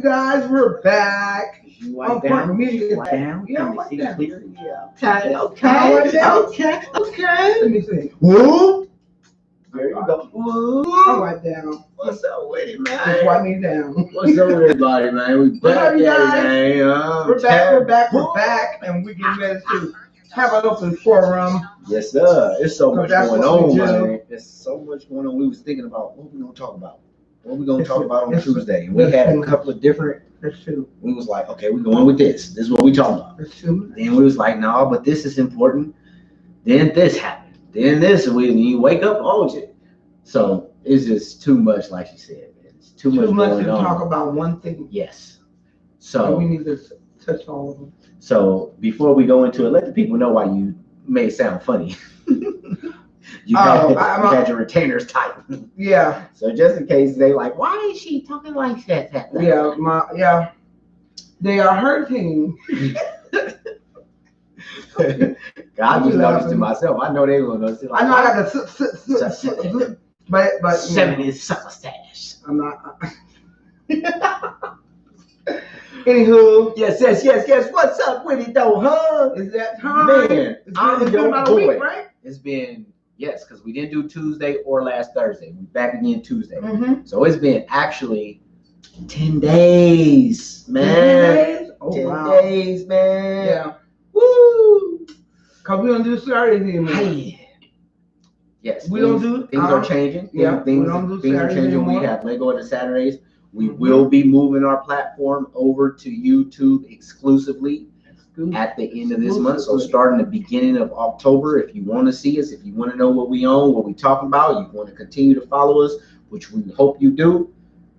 Guys, we're back. You On wipe Point down, Media. wipe down. Yeah, Can you wipe see down. clear? Yeah. Okay, Okay. Let me see. Whoop. There you go. I'll wipe down. What's up with it, Just man? wipe me down. What's up with everybody, man? We What's up, back you at guys? it, man. We're back, and we're getting ready to have an open forum. Yes, sir. It's so much That's going what we on, do. man. There's so much going on. We was thinking about what we gonna talk about. What we gonna talk about on It's- Tuesday? And we had a couple of different. That's true. We was like, okay, we're going with this. This is what we talking about. That's true. Then we was like, no, but this is important. Then this happened. Then this, and you wake up, oh shit. So it's just too much, like you said. Man. It's too much to going on. talk about one thing. Yes. So we So, need to touch all of them. so before we go into it, let the people know why you may sound funny. you had your retainers tight. Yeah. So just in case they like, why is she talking like that? Yeah. They are hurting. God just noticed to myself. I know they will notice it. Like, I know I got the but 70s summer stash. I'm not. Anywho, Yes. What's up with it though, huh? is that time? Man, It's I'm been your about a boy. week, right? It's been, yes, because we didn't do Tuesday or last Thursday. We're back again Tuesday. Mm-hmm. So it's been actually 10 days, man. Oh, 10 wow. days, man. Yeah. Woo! Because we don't do Saturdays anymore. Hey. Yes, We don't do- things are changing. yeah, things, we don't do things are Saturdays changing. anymore. We have Lego on the Saturdays. We Mhm. will be moving our platform over to YouTube exclusively at the end of this month. So starting the beginning of October, if you want to see us, if you want to know what we own, what we talking about, you want to continue to follow us, which we hope you do,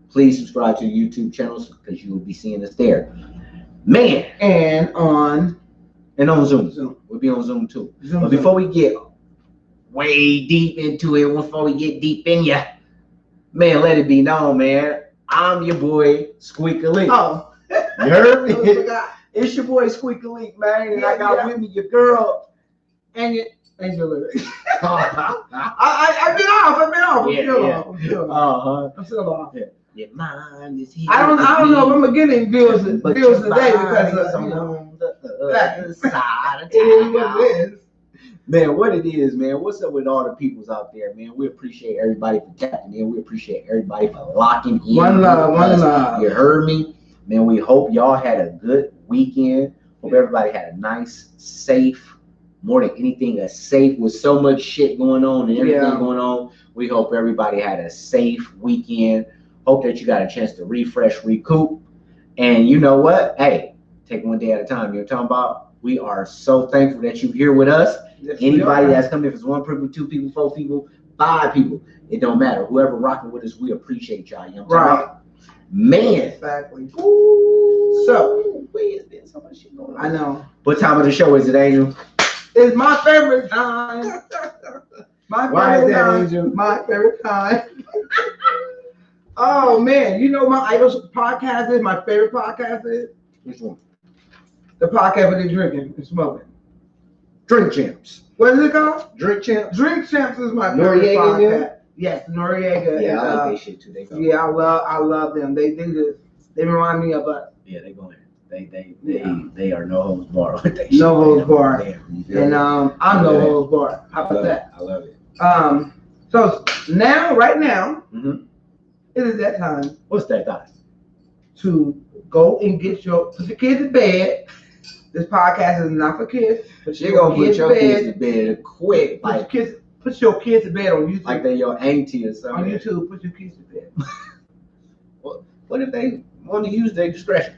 please subscribe to the YouTube channels because you will be seeing us there. Man, And on and on Zoom. Zoom. We'll be on Zoom too. Zoom. But before we get way deep into it, before we get deep in ya, man, let it be known, man, I'm your boy, Squeaker Leak. Oh. You heard me? I forgot. It's your boy Squeaker Leak, man, and I Yeah, got yeah. with me your girl. And your lyrics. uh-huh. I've been off. I'm Yeah, still yeah. off. I'm still off. Your mind is here. I don't know if I'm gonna get any bills today But because your of body's you know, on the other side of it is what town. it is. Man, what it is, man. What's up with all the peoples out there, man? We appreciate everybody for tapping in. We appreciate everybody for locking in. One love, with one us. love. You heard me? Man, we hope y'all had a good weekend. Hope everybody had a nice, safe, more than anything, a safe with so much shit going on and everything Yeah. going on. We hope everybody had a safe weekend. Hope that you got a chance to refresh, recoup. And you know what? Hey, take one day at a time. You know what I'm talking about? We are so thankful that you're here with us. Yes, we Anybody are. that's coming, if it's one people, two people, four people, five people, it don't matter. Whoever rocking with us, we appreciate y'all. You know what I'm talking about? Man. Exactly. Ooh. So, it's been so much shit going on. I know. What time of the show is it, Angel? It's my favorite time. Why is that, Angel? My favorite time. Oh man, you know my idol podcast is my favorite podcast is Which one? the podcast where they drinking and smoking. Drink Champs. What is it called? Drink Champs. Drink Champs is my favorite Noriega, podcast. yeah? Yes, Noriega. Yeah, and, I like that shit too. They go. Yeah, I love them. They remind me of a Yeah, they go in. Yeah. They are no holds bar with that shit. No holds bar. Damn, you feel and me? I'm no Yeah. holds bar. How I about love that? it. I love it. So now, right now, Mhm. it is that time What's that time? to go and put your kids to bed. This podcast is not for kids. You're gonna put your kids to bed quick, Put your kids to bed on YouTube. like they your auntie or on something. YouTube, put your kids to bed. What if they want to use their discretion?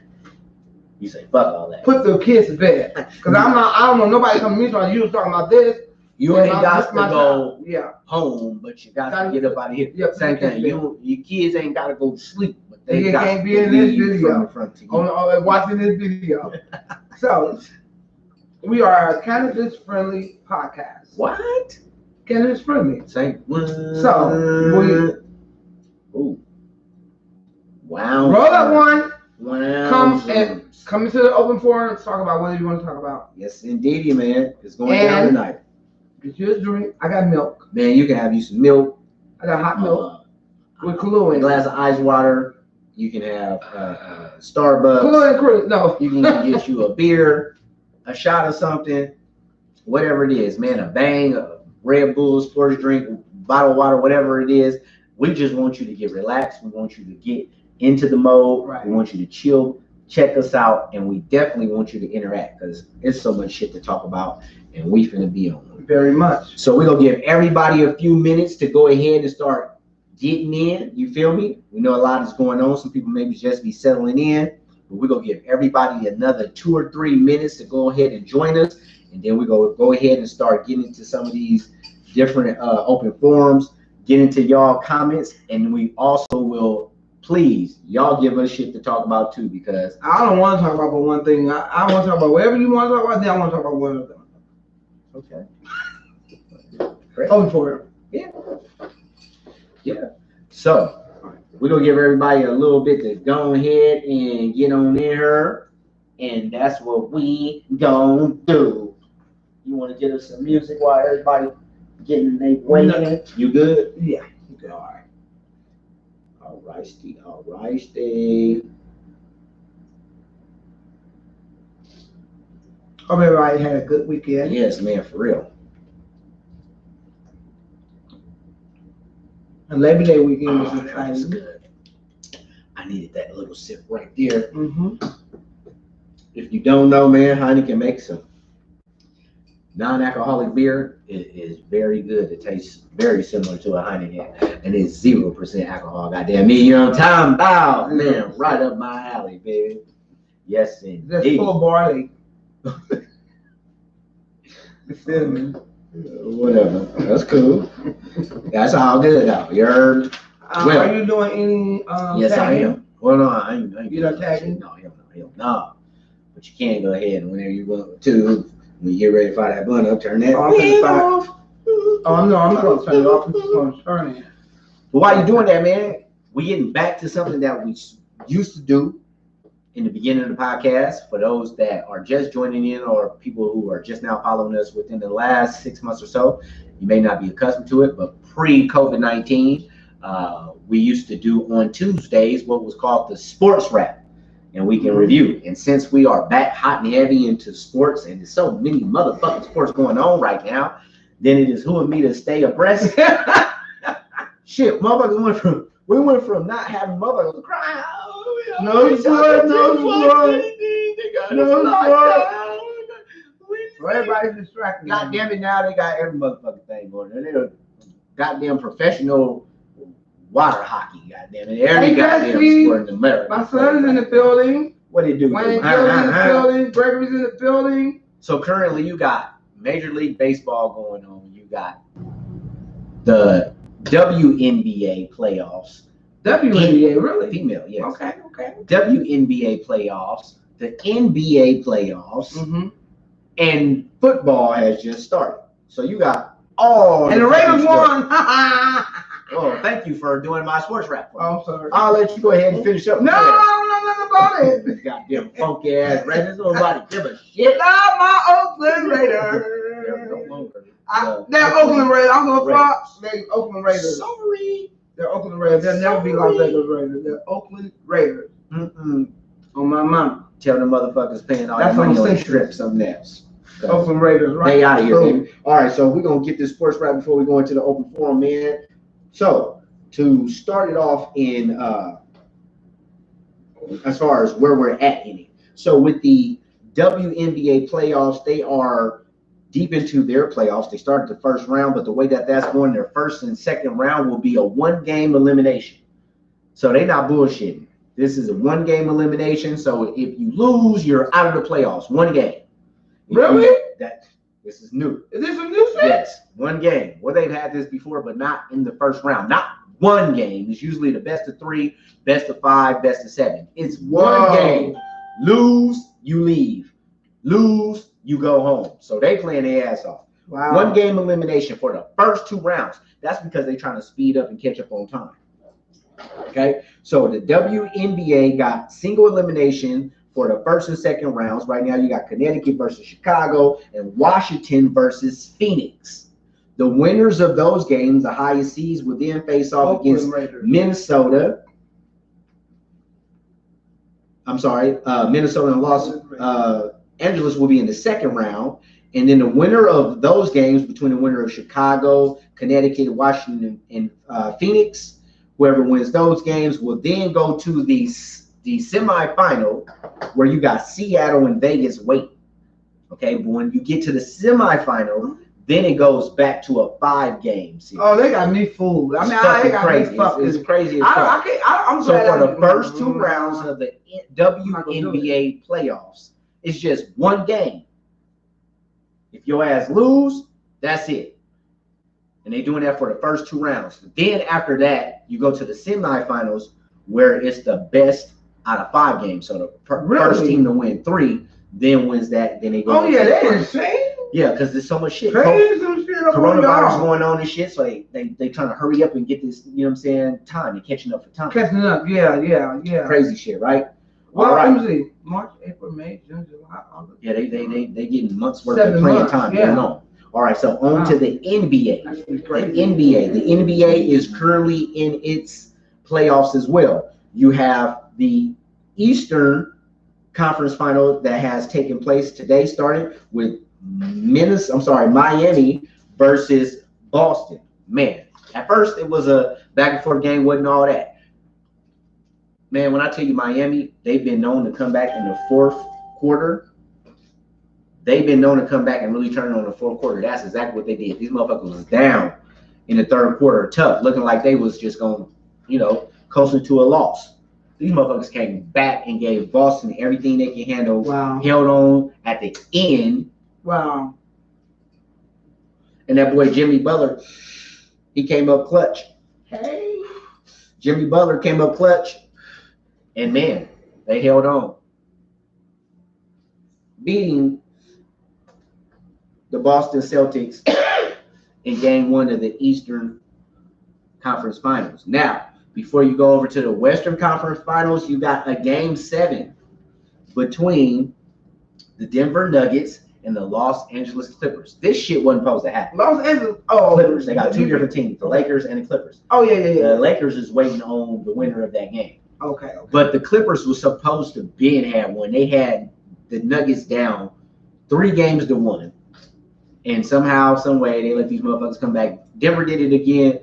You say fuck all that. Put the kids to bed. Cause I don't know nobody coming to me talking you talking about this. You And ain't got to my go child. Yeah. home, but you got to get up out of here. Yeah, Same put your thing. kids Your kids ain't got to go to sleep, but they They got can't to be in this leave video. from the front to you. Watching this video. So we are a cannabis friendly podcast. What? Cannabis friendly. Say what? So Ooh. Wow. roll up one. Wow. Come into the open forum. Talk about whatever you want to talk about. Yes, indeedy, man. It's going down And- tonight. Get you a drink. I got milk. Man, you can have you some milk, I got hot milk uh, with Kahlua a in it. glass of ice water, You can have Starbucks. Cool and Chris, no. You can get you a beer, a shot of something, whatever it is, man. A Bang, a Red Bull, sports drink, bottle of water, whatever it is. We just want you to get relaxed. We want you to get into the mode. Right. We want you to chill, check us out, and we definitely want you to interact because there's so much shit to talk about, and we finna be on. Very much. So we're gonna give everybody a few minutes to go ahead and start getting in. You feel me? We know a lot is going on. Some people maybe just be settling in, but we're gonna give everybody another 2 or 3 minutes to go ahead and join us, and then we go ahead and start getting into some of these different open forums, get into y'all comments, and we also will please y'all give us shit to talk about too, because I don't want to talk about but one thing. I want to talk about whatever you want to talk about. Then I want to talk about one of them. okay. Great. Open for Yeah. So we're gonna give everybody a little bit to go ahead and get on in here, and that's what we gonna do. You want to get us some music while everybody getting their way in? You good? Yeah. Okay. All right. All right, Steve. All right, Steve. Hope everybody had a good weekend. Yes, man, for real. And Labor Day weekend was Oh, that was exciting. good. I needed that little sip right there. Mm-hmm. If you don't know, man, Heineken makes some non-alcoholic beer. It is very good. It tastes very similar to a Heineken, and it's 0% alcohol. Goddamn me, you know what I'm talking about, man. Right up my alley, baby. Yes, Just indeed. full barley. You feel me? Whatever. That's cool. That's all good, though. You heard? Well, are you doing any Yes, I tagging? am. Well, no, I ain't You not doing that tagging? shit. No, hell no. But you can go ahead and whenever you want to, when you get ready to fire that blunt up, turn that Oh, I'm thing finna off. Oh no, I'm not gonna turn it off. I'm just gonna turn it. But while you're doing that, man, we getting back to something that we used to do in the beginning of the podcast. For those that are just joining in or people who are just now following us within the last 6 months or so, you may not be accustomed to it, but pre-COVID-19, we used to do on Tuesdays what was called the sports wrap, and we can review. And since we are back hot and heavy into sports, and there's so many motherfucking sports going on right now, then it is who and me to stay abreast. Shit, motherfuckers we went from not having motherfuckers crying. Oh, No sport, no sport. So everybody's distracted. God damn it, now they got every motherfucking thing going on. They're goddamn professional water hockey, goddamn it. Every Hey, goddamn Jesse, sport in America. My son's in the building. What did he do? Wayne Gilly's in the building. Gregory's in the building. So currently you got Major League Baseball going on. You got the WNBA playoffs. WNBA, really? Female, yes. Okay. WNBA playoffs, the NBA playoffs, Mm-hmm. and football has just started. So you got all And the Raiders fucking won. Oh, thank you for doing my sports rap for me. Oh, I'm sorry. I'll let you go ahead and finish up. No, nothing about it. Goddamn funky ass Raiders. Nobody give a shit. Not my Oakland Raiders. They're Oakland Raiders. I'm gonna fuck. They're Oakland Raiders. Sorry. They're Oakland Raiders. They'll never be Las Vegas Raiders. They're Oakland Raiders. Mm-mm. On my mama. Tell the motherfuckers paying all That's that money what I'm on the saying. strip something else. Oakland Raiders, right? They out of here, So, baby. All right, so we're gonna get this sports rap before we go into the open forum, man. So to start it off in as far as where we're at in it. So with the WNBA playoffs, they are deep into their playoffs. They started the first round, but the way that that's going, their first and second round will be a 1-game elimination. So they not bullshitting. This is a 1-game elimination. So if you lose, you're out of the playoffs. 1 game. Really? This is new. Is this a new shit? Yes, 1 game. Well, they've had this before, but not in the first round. Not 1 game. It's usually the best of 3, best of 5, best of 7. It's 1 game. Lose, you leave. Lose, you go home. So they playing their ass off. Wow. 1 game elimination for the first 2 rounds. That's because they're trying to speed up and catch up on time. Okay, so the WNBA got single elimination for the first and second rounds. Right now, you got Connecticut versus Chicago and Washington versus Phoenix. The winners of those games, the highest seeds, will then face off Oakland against Raiders. Minnesota, Minnesota and Los Angeles will be in the second round. And then the winner of those games, between the winner of Chicago, Connecticut, Washington, and Phoenix, whoever wins those games will then go to the semifinal, where you got Seattle and Vegas waiting. Okay, but when you get to the semifinal, then it goes back to a 5-game series. Oh, they got me fooled. I mean, they got crazy. It's crazy. I'm so for the first 2 rounds of the WNBA playoffs, it's just 1 game. If your ass lose, that's it. And they're doing that for the first 2 rounds. Then after that, you go to the semifinals, where it's the best out of 5 games. So the first team to win 3 then wins that. Then they go. Oh yeah, that's insane. Yeah, because there's so much shit. Coronavirus going on and shit, so they trying to hurry up and get this, you know what I'm saying, time. They're catching up for time. Yeah. Crazy shit, right? Well, all right. Let me see. March, April, May, June, July, August. Yeah, they getting months worth of playing time going on. All right, so on to the NBA. The NBA is currently in its playoffs as well. You have the Eastern Conference Final that has taken place today, started with Miami versus Boston. Man, at first it was a back and forth game, wasn't all that. Man, when I tell you Miami, they've been known to come back in the 4th quarter. They've been known to come back and really turn it on the 4th quarter. That's exactly what they did. These motherfuckers was down in the 3rd quarter, tough, looking like they was just going, coasting to a loss. These motherfuckers came back and gave Boston everything they can handle. Wow. Held on at the end. Wow. And that boy Jimmy Butler, he came up clutch. Hey. Jimmy Butler came up clutch. And man, they held on. Beating the Boston Celtics in game 1 of the Eastern Conference Finals. Now, before you go over to the Western Conference Finals, you got a game 7 between the Denver Nuggets and the Los Angeles Clippers. This shit wasn't supposed to happen. Los Angeles, Clippers. They got 2 different teams, the Lakers and the Clippers. Oh yeah. The Lakers is waiting on the winner of that game. Okay. But the Clippers was supposed to have one. They had the Nuggets down 3-1, and somehow, some way, they let these motherfuckers come back. Denver did it again.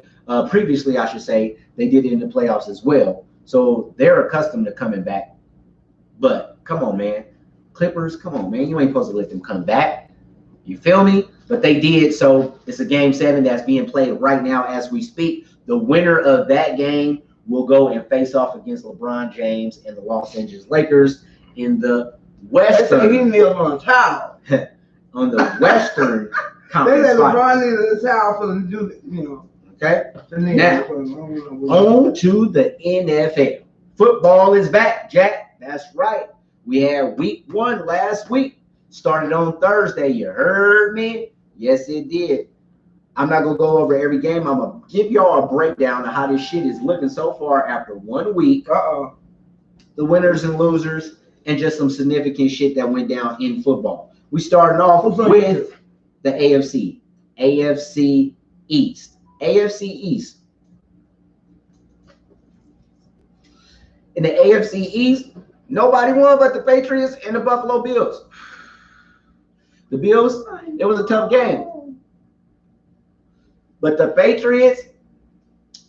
Previously, I should say, they did it in the playoffs as well. So they're accustomed to coming back. But come on, man. Clippers, come on, man. You ain't supposed to let them come back. You feel me? But they did. So it's a game 7 that's being played right now as we speak. The winner of that game will go and face off against LeBron James and the Los Angeles Lakers in the Western. He kneeled on a towel. On the Western Conference. They said LeBron needed a towel for them to do, Okay. Now, on to the NFL. Football is back, Jack. That's right. We had week 1 last week. Started on Thursday. You heard me? Yes, it did. I'm not going to go over every game. I'm going to give y'all a breakdown of how this shit is looking so far after 1 week. The winners and losers, and just some significant shit that went down in football. We started off with the AFC. AFC East. AFC East. In the AFC East, nobody won but the Patriots and the Buffalo Bills. The Bills, it was a tough game. But the Patriots,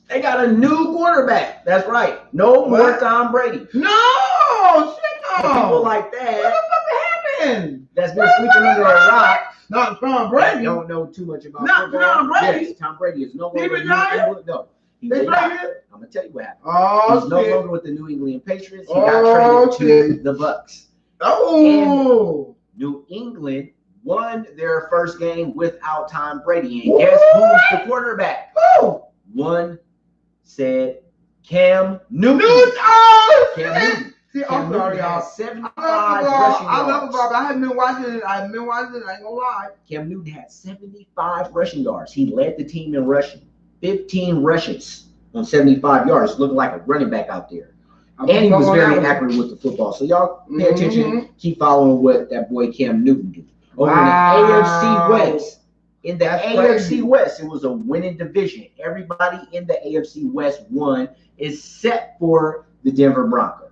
they got a new quarterback. That's right. No more Tom Brady. No! Shit, no! People like that. What the fuck happened? That's been sleeping under a rock. Not Tom Brady. I don't know too much about Not football. Tom Brady. Yes, Tom Brady is no longer. He retired? No. They traded him? I'm gonna tell you what happened. Oh, He's no shit. longer with the New England Patriots. He got traded to the Bucks. Oh. And New England won their first game without Tom Brady. And guess who's the quarterback? Who? One said Cam Newton. Oh, Cam shit. Newton. See, Cam I'm sorry, Newton y'all. had 75 I rushing love yards. Bob. I haven't been watching it. I ain't gonna lie. Cam Newton had 75 rushing yards. He led the team in rushing. 15 rushes on 75 yards, looking like a running back out there. And he was very accurate with the football. So y'all pay attention. Keep following what that boy Cam Newton did. Over in the AFC West. In the AFC West, it was a winning division. Everybody in the AFC West won, except for the Denver Broncos.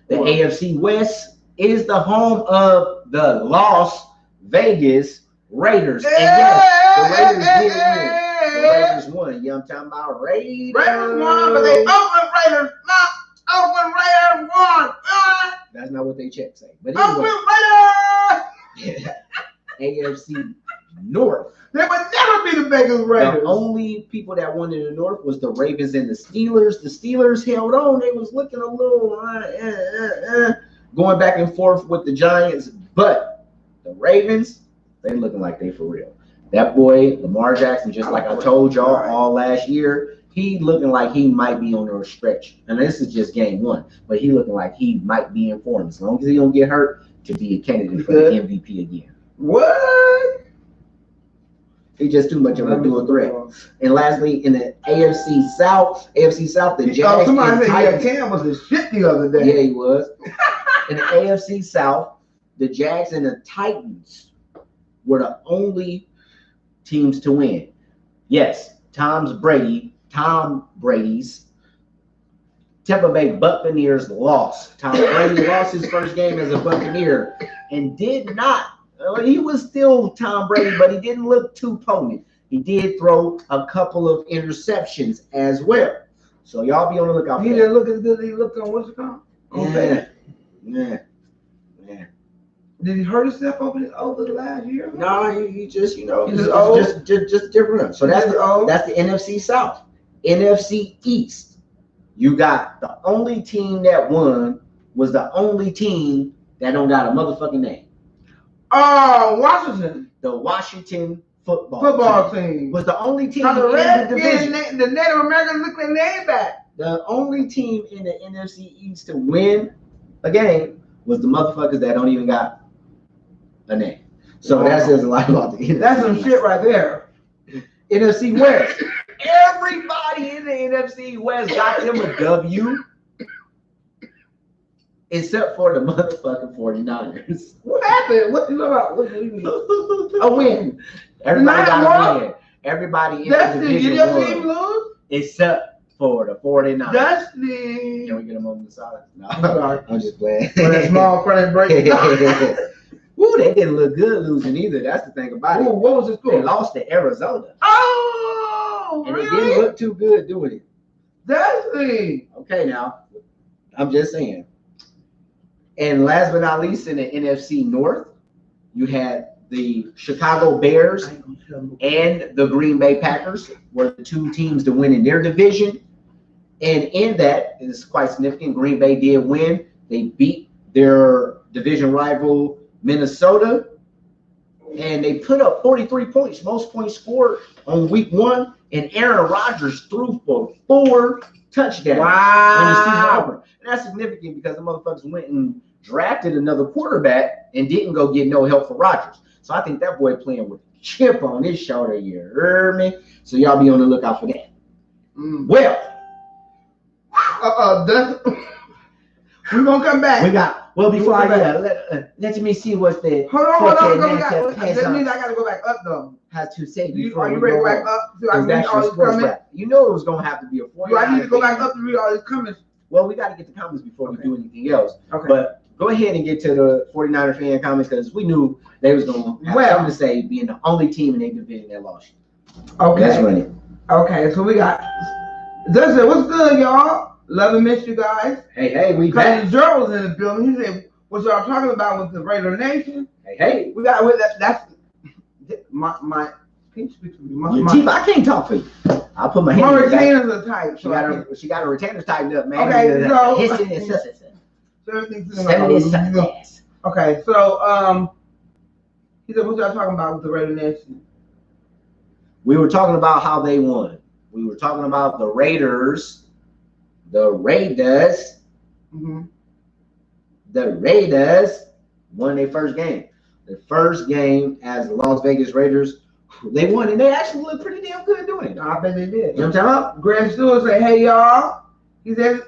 The AFC West is the home of the Las Vegas Raiders. And yes, the Raiders did win. The Raiders won. I'm talking about Raiders. Raiders won, but they Oakland Raiders. No, Oakland Raiders won. That's not what they check say. But Oakland anyway, Raiders. AFC North. They would never be the Vegas Raiders. The only people that won in the North was the Ravens and the Steelers. The Steelers held on. They was looking a little going back and forth with the Giants, but the Ravens, they looking like they for real. That boy, Lamar Jackson, just like I told y'all all last year, he looking like he might be on a stretch. And this is just game one, but he looking like he might be in form as long as he don't get hurt to be a candidate for the MVP again. What? He's just too much of a dual threat. And lastly, in the AFC South, the Jags. Somebody said Cam was the shit the other day. Yeah, he was. In the AFC South, the Jags and the Titans were the only teams to win. Yes, Tom Brady's Tampa Bay Buccaneers lost. Tom Brady lost his first game as a Buccaneer and did not. He was still Tom Brady, but he didn't look too potent. He did throw a couple of interceptions as well. So y'all be on the lookout for that. He didn't look as good as he looked on what's it called? Yeah. Did he hurt himself over the last year? No, he just, just different. So that's the NFC South. NFC East. You got the only team that won was the only team that don't got a motherfucking name. Washington. The Washington football team was the only team in the division. The Native Americans look their name back. The only team in the NFC East to win a game was the motherfuckers that don't even got a name. So that says a lot about the NFC. That's some shit right there. NFC West. Everybody in the NFC West got them a W. Except for the motherfucking 49ers. What happened? What you know about? What do you mean? A win. Everybody got a win. Everybody in the division won. Except for the 49ers. Dusty. Can we get a moment of silence? No, I'm just playing. For that small credit break. Woo, they didn't look good losing either. That's the thing about it. Ooh, what was the score? They lost to Arizona. Oh, and really? They didn't look too good doing it. Dusty. Okay, now. I'm just saying. And last but not least, in the NFC North, you had the Chicago Bears and the Green Bay Packers were the two teams to win in their division. And in that, it is quite significant. Green Bay did win. They beat their division rival, Minnesota. And they put up 43 points, most points scored on week one. And Aaron Rodgers threw for 4 touchdowns on the season opener. And that's significant because the motherfuckers went and drafted another quarterback and didn't go get no help for Rodgers. So I think that boy playing with a chip on his shoulder, you heard me? So y'all be on the lookout for that. Well, we're gonna come back. We got before I let me see what the hold on. That means I gotta go back up though. Has to say are you ready to go back up? So I can read all these comments. You know it was gonna have to be a 40. Do I need to go back up to read all these comments? Well, we got to get the comments before we do anything else. Okay. But go ahead and get to the 49er fan comments because we knew they was going to have something to say being the only team in their division that lost. Okay. Let's run it. Okay, so we got Dustin, what's good, y'all? Love and miss you guys. Hey, we back. Gerald was in the building. He said, what y'all talking about with the Raider Nation? Hey. We got that's my can you speak to me? I can't talk for you. I'll put my hand my retainers are tight. She got her retainers tightened up, man. Okay, so okay, so he said, what y'all talking about with the Raider Nation? We were talking about how they won. We were talking about the Raiders. The Raiders won their first game. The first game as the Las Vegas Raiders. They won, and they actually looked pretty damn good doing it. I bet they did. You know what I'm talking about? Graham Stewart said, hey, y'all. She said,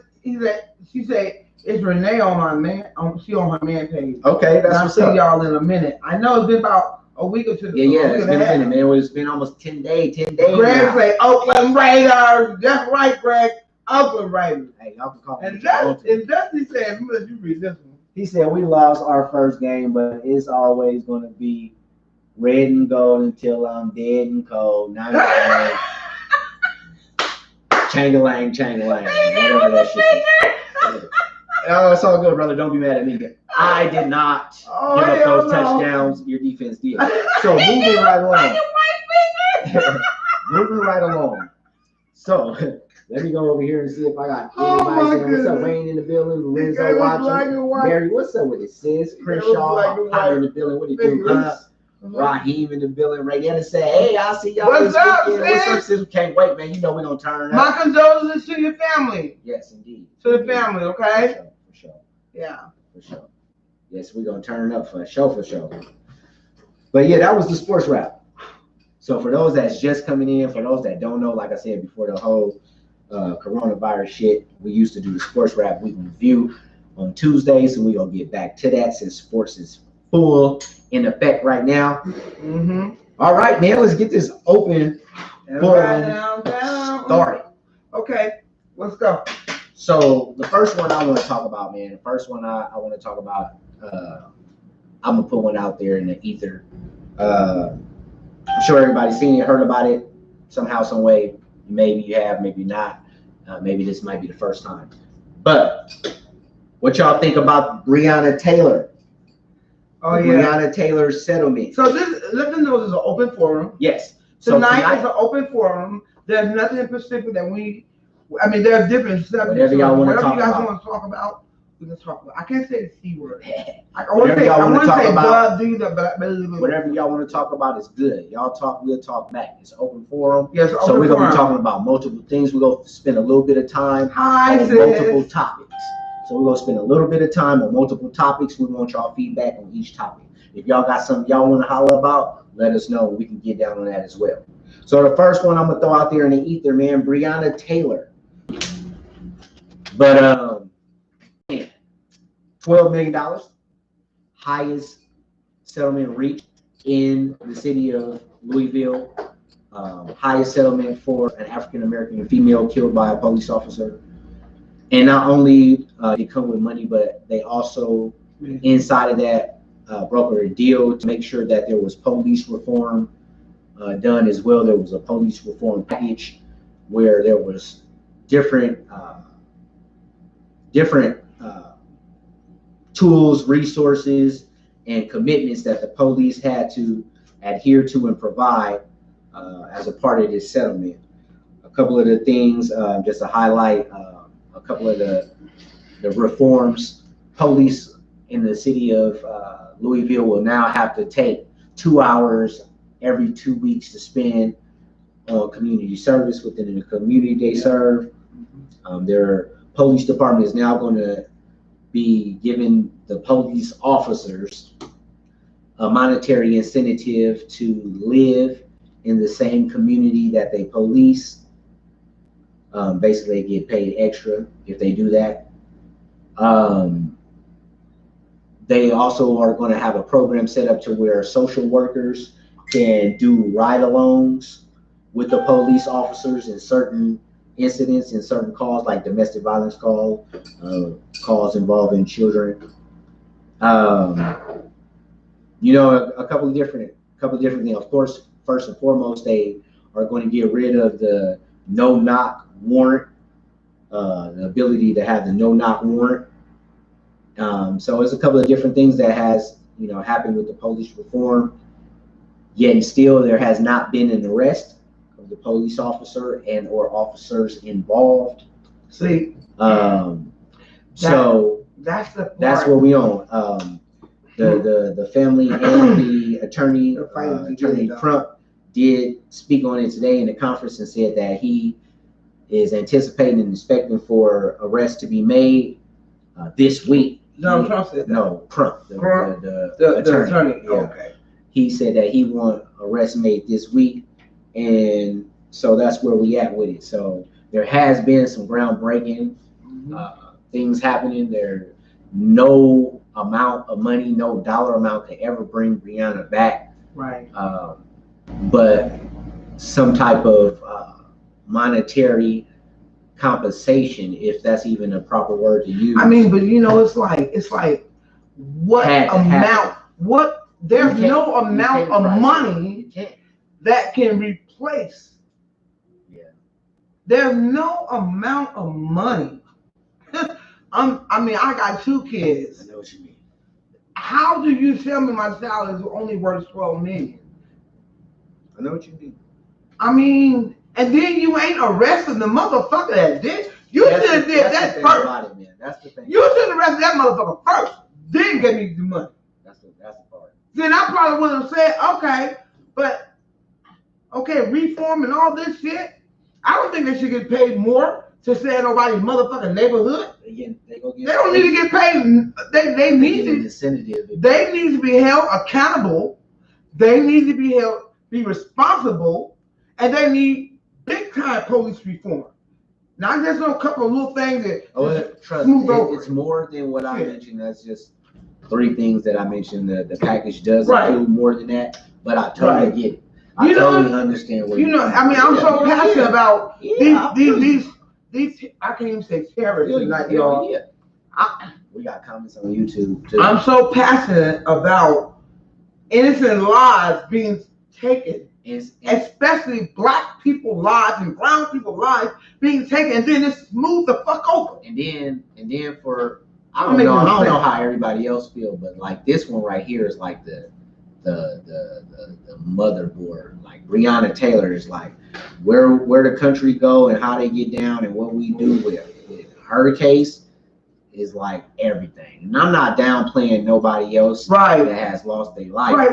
it's Renee on my man. She on her man page. Okay, that's what's up. I'll see y'all in a minute. I know it's been about a week or two. Yeah, it's been a minute, man. It's been almost 10 days. 10 days. Greg say, Oakland Raiders. That's right, Greg. Uncle Raymond. Hey, y'all can call me. And Dusty said, I'm gonna let you read this one. He said we lost our first game, but it's always gonna be red and gold until I'm dead and cold. Now Changalang, changalang, whatever that shit is. Oh, it's all good, brother. Don't be mad at me. I did not give up those touchdowns. Your defense did. So moving right along. Moving right along. So let me go over here and see if I got anybody saying what's up. Wayne in the building. Lorenzo watching. Mary, what's up with it, sis? Crenshaw, Potter in the building. What do you do? Raheem in the building. Ray Dennis said, hey, I'll see y'all What's this weekend. up, What's up, sis? We can't wait, man. You know we're going to turn up. My condolences to your family. Yes, indeed. To the family, okay? For sure. Yeah. For sure. Yes, we're going to turn up for sure. But yeah, that was the sports wrap. So for those that's just coming in, for those that don't know, like I said before the whole coronavirus shit, we used to do the sports wrap week in review on Tuesdays, and we're going to get back to that since sports is full in effect right now. Mm-hmm. All right, man, let's get this open started. Okay, let's go. So the first one I want to talk about, man, I want to talk about, I'm going to put one out there in the ether. I'm sure everybody's seen it, heard about it somehow, some way. Maybe you have, maybe not. Maybe this might be the first time. But what y'all think about Breonna Taylor? Oh, yeah. Breonna Taylor's settlement. So let them know this is an open forum. Yes. Tonight is an open forum. There's nothing in specific that there's different subjects. Whatever y'all want to talk Whatever you guys about. want to talk about, we can talk about. I can't say the C word. I Whatever y'all want to talk about. Whatever Whatever y'all want to talk about is good. Y'all talk, we'll talk back. It's an open forum. Yes, So we're going to be talking about multiple things. We're going to spend a little bit of time on multiple topics. So we're going to spend a little bit of time on multiple topics. We want y'all feedback on each topic. If y'all got something y'all want to holler about, let us know. We can get down on that as well. So the first one I'm going to throw out there in the ether, man, Breonna Taylor. But, $12 million, highest settlement reached in the city of Louisville, highest settlement for an African-American female killed by a police officer. And not only did it come with money, but they also, inside of that, brokered a deal to make sure that there was police reform done as well. There was a police reform package where there was different tools, resources, and commitments that the police had to adhere to and provide as a part of this settlement. A couple of the things, just to highlight a couple of the reforms. Police in the city of Louisville will now have to take 2 hours every 2 weeks to spend on community service within the community they serve. Their police department is now going to be giving the police officers a monetary incentive to live in the same community that they police. Basically, they get paid extra if they do that. They also are going to have a program set up to where social workers can do ride-alongs with the police officers in certain incidents, in certain calls, like domestic violence calls, calls involving children. A couple of different things. Of course, first and foremost, they are going to get rid of the no-knock warrant, the ability to have the no-knock warrant. So it's a couple of different things that has happened with the police reform. Yet and still, there has not been an arrest of the police officer and or officers involved. See, so that's what we own. The family and the attorney, Attorney Crump, did speak on it today in the conference and said that he is anticipating and expecting for arrests to be made this week. Donald Trump said that. No, Crump, the attorney. Yeah. Okay. He said that he want arrests made this week, and so that's where we at with it. So there has been some groundbreaking things happening. There, no amount of money, no dollar amount could ever bring Breonna back. Right. But some type of monetary compensation, if that's even a proper word to use. I mean, but you know, it's like what amount? What there's no amount of money that can replace. Yeah. There's no amount of money. I mean, I got 2 kids. I know what you mean. How do you tell me my salary is only worth $12 million? I know what you mean. I mean, and then you ain't arrested the motherfucker that did. You should have did that first. About it, that's the thing. You should have arrested that motherfucker first. Then give me the money. That's the part. Then I probably would have said, okay, reform and all this shit. I don't think they should get paid more to stay in nobody's motherfucking neighborhood. They don't need to get paid. They need to. They need to be held accountable. They need to be responsible, and they need big time police reform. Not just a couple of little things that trust me, it's more than what I mentioned. That's just 3 things that I mentioned. The package does include more than that, but I totally get it. I totally understand what I mean, I'm so passionate about these. I can't even say terrorists tonight, y'all. We got comments on YouTube too. I'm so passionate about innocent lives being taken, especially black people's lives and brown people's lives being taken, and then just move the fuck over. And then for I don't know how everybody else feels, but like this one right here is like the motherboard. Like Breonna Taylor is like where the country go and how they get down and what we do with her case is like everything. And I'm not downplaying nobody else that has lost their life. Right.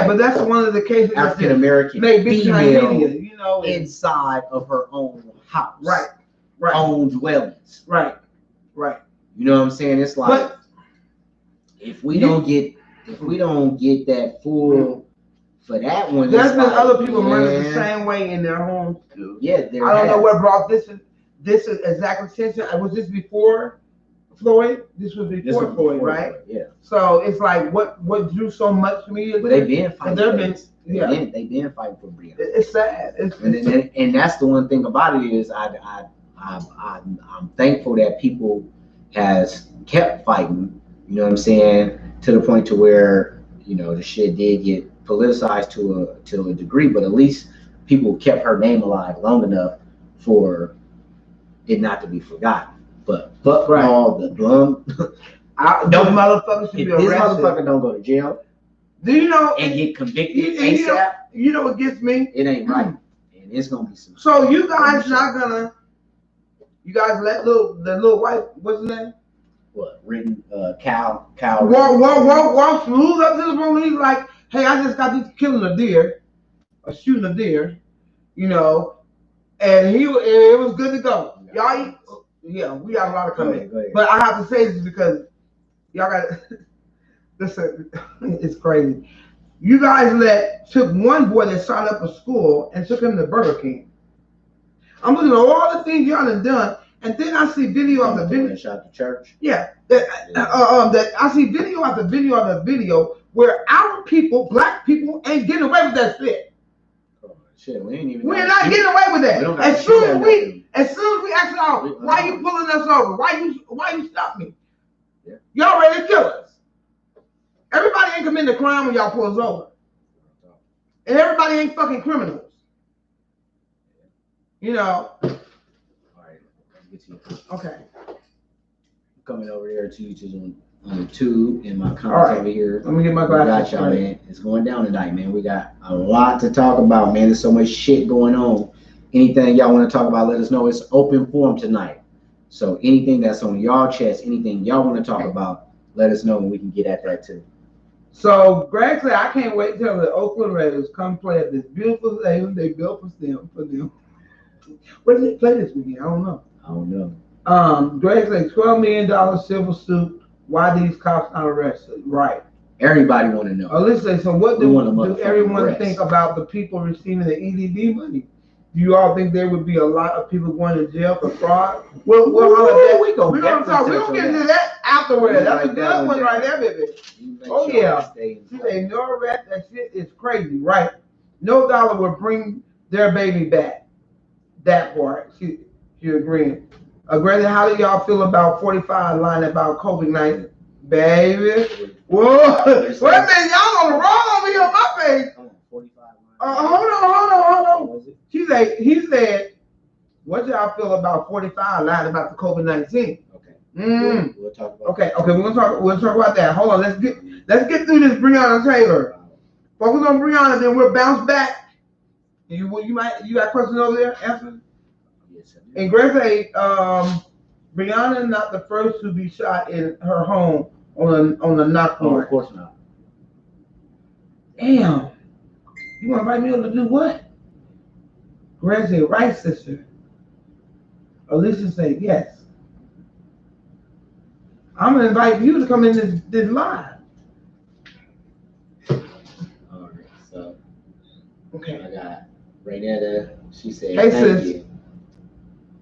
But that's one of the cases African American female, inside of her own house. Right. Own dwellings. Right. You know what I'm saying? It's like if we don't get that full for that one. There's been other people running the same way in their homes too. Yeah, I don't know what brought this exact attention. Was this before Floyd? This was before Floyd, right? Yeah. So it's like what drew so much to me. But they've been fighting. They've been fighting for Breonna. It's sad. And that's the one thing about it is I'm thankful that people has kept fighting. You know what I'm saying? To the point to where the shit did get politicized to a degree, but at least people kept her name alive long enough for it not to be forgotten. But all the glum, motherfuckers should be arrested. This motherfucker don't go to jail. Do you know? And get convicted ASAP. You know what gets me? It ain't right, and it's gonna be some. So you guys not gonna? You guys let the little white, what's his name? What Cal walk smooth up to the police like, hey, I just got this killing a deer, or shooting a deer, and it was good to go. Y'all, we got a lot of comments, but I have to say this because y'all got listen. It's crazy. You guys took one boy that signed up for school and took him to Burger King. I'm looking at all the things y'all have done. And then I see video after video. Shot the church. Yeah. That I see video after video where our people, black people, ain't getting away with that shit. Oh, shit, we're not getting away with that. As soon as we ask y'all, why you pulling us over? Why you stop me? Yeah. Y'all ready to kill us. Everybody ain't committing a crime when y'all pull us over. And everybody ain't fucking criminals. Okay. I'm coming over there to you on the tube in my comments over here. Let me get my glasses. Got y'all, man. It's going down tonight, man. We got a lot to talk about, man. There's so much shit going on. Anything y'all want to talk about, let us know. It's open forum tonight. So anything that's on y'all chest, anything y'all want to talk about, let us know and we can get at that too. So Greg said, I can't wait till the Oakland Raiders come play at this beautiful stadium they built for them. Where did they play this weekend? I don't know. Greg said $12 million civil suit. Why these cops not arrested? Right. Everybody want to know. Listen, so what do everyone think about the people receiving the EDD money? Do you all think there would be a lot of people going to jail for fraud? We're gonna get into that afterwards. That's a good one right there, baby. Oh yeah. She say no arrest. That shit is crazy, right? No dollar will bring their baby back. That part. She agreeing. Granny, how do y'all feel about 45 lying about COVID-19? Baby. Whoa. Wait a minute, y'all on the wrong over here on my face. 45 hold on. He said, what y'all feel about 45 lying about the COVID-19? Okay. We'll talk about that. Okay, we'll talk about that. Hold on, let's get through this Breonna Taylor. Focus on Breonna, then we'll bounce back. You got questions over there, answer? Yes, I do. And Greg say, Breonna not the first to be shot in her home on the knock warrant. Of course not. Damn. You want to invite me over to do what? Greg said, right, sister. Alicia said, yes. I'm going to invite you to come in this live. All right, so. Okay. I got Raynetta. She said, hey, thank sis. you.